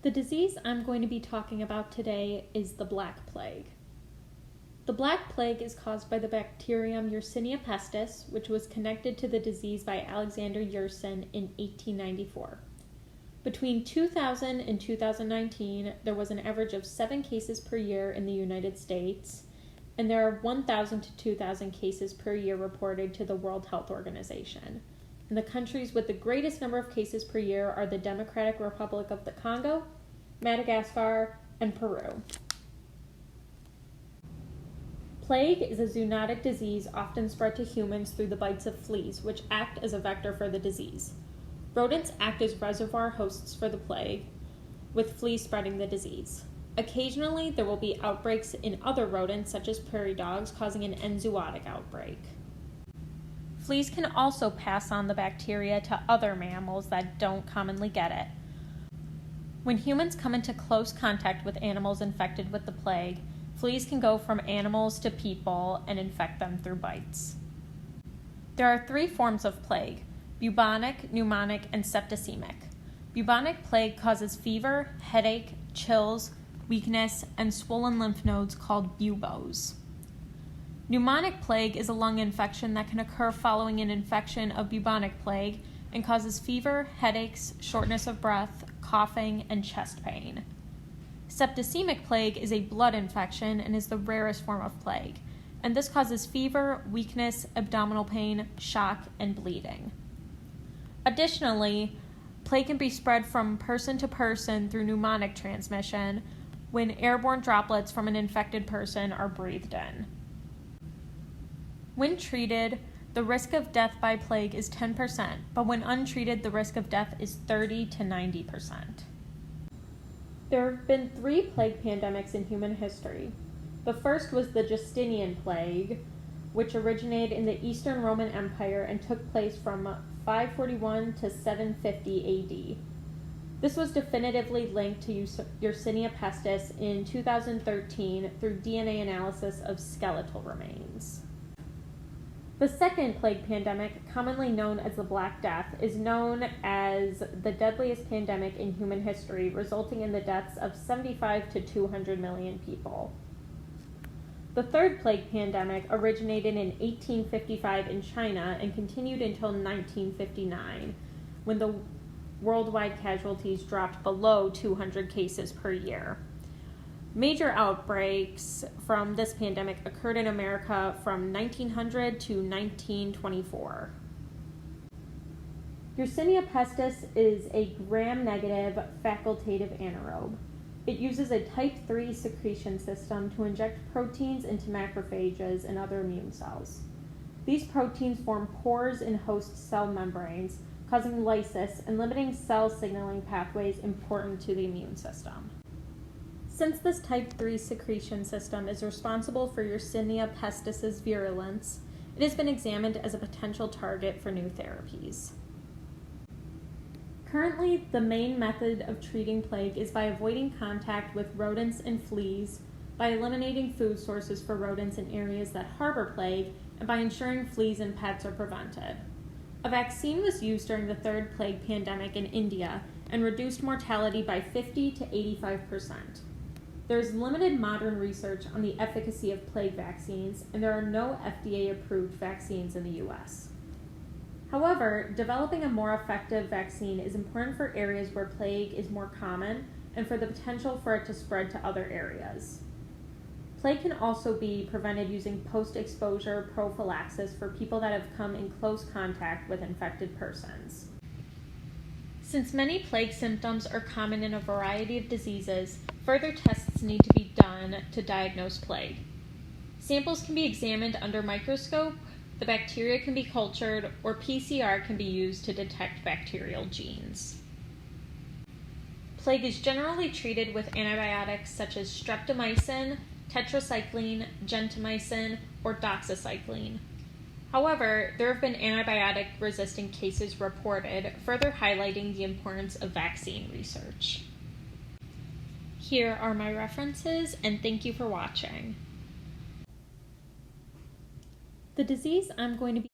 The disease I'm going to be talking about today is the Black Plague. The Black Plague is caused by the bacterium Yersinia pestis, which was connected to the disease by Alexander Yersin in 1894. Between 2000 and 2019, there was an average of 7 cases per year in the United States, and there are 1,000 to 2,000 cases per year reported to the World Health Organization. And the countries with the greatest number of cases per year are the Democratic Republic of the Congo, Madagascar, and Peru. Plague is a zoonotic disease often spread to humans through the bites of fleas, which act as a vector for the disease. Rodents act as reservoir hosts for the plague, with fleas spreading the disease. Occasionally, there will be outbreaks in other rodents, such as prairie dogs, causing an enzootic outbreak. Fleas can also pass on the bacteria to other mammals that don't commonly get it. When humans come into close contact with animals infected with the plague, fleas can go from animals to people and infect them through bites. There are 3 forms of plague: bubonic, pneumonic, and septicemic. Bubonic plague causes fever, headache, chills, weakness, and swollen lymph nodes called buboes. Pneumonic plague is a lung infection that can occur following an infection of bubonic plague and causes fever, headaches, shortness of breath, coughing, and chest pain. Septicemic plague is a blood infection and is the rarest form of plague, and this causes fever, weakness, abdominal pain, shock, and bleeding. Additionally, plague can be spread from person to person through pneumonic transmission when airborne droplets from an infected person are breathed in. When treated, the risk of death by plague is 10%, but when untreated, the risk of death is 30 to 90%. There have been 3 plague pandemics in human history. The first was the Justinian plague, which originated in the Eastern Roman Empire and took place from 541 to 750 AD. This was definitively linked to Yersinia pestis in 2013 through DNA analysis of skeletal remains. The second plague pandemic, commonly known as the Black Death, is known as the deadliest pandemic in human history, resulting in the deaths of 75 to 200 million people. The third plague pandemic originated in 1855 in China and continued until 1959, when the worldwide casualties dropped below 200 cases per year. Major outbreaks from this pandemic occurred in America from 1900 to 1924. Yersinia pestis is a gram-negative facultative anaerobe. It uses a type 3 secretion system to inject proteins into macrophages and other immune cells. These proteins form pores in host cell membranes, causing lysis and limiting cell signaling pathways important to the immune system. Since this type 3 secretion system is responsible for Yersinia pestis' virulence, it has been examined as a potential target for new therapies. Currently, the main method of treating plague is by avoiding contact with rodents and fleas, by eliminating food sources for rodents in areas that harbor plague, and by ensuring fleas and pets are prevented. A vaccine was used during the 3rd plague pandemic in India and reduced mortality by 50 to 85%. There is limited modern research on the efficacy of plague vaccines, and there are no FDA-approved vaccines in the U.S. However, developing a more effective vaccine is important for areas where plague is more common and for the potential for it to spread to other areas. Plague can also be prevented using post-exposure prophylaxis for people that have come in close contact with infected persons. Since many plague symptoms are common in a variety of diseases, further tests need to be done to diagnose plague. Samples can be examined under microscope, the bacteria can be cultured, or PCR can be used to detect bacterial genes. Plague is generally treated with antibiotics such as streptomycin, tetracycline, gentamicin, or doxycycline. However, there have been antibiotic-resistant cases reported, further highlighting the importance of vaccine research. Here are my references, and thank you for watching. The disease I'm going to be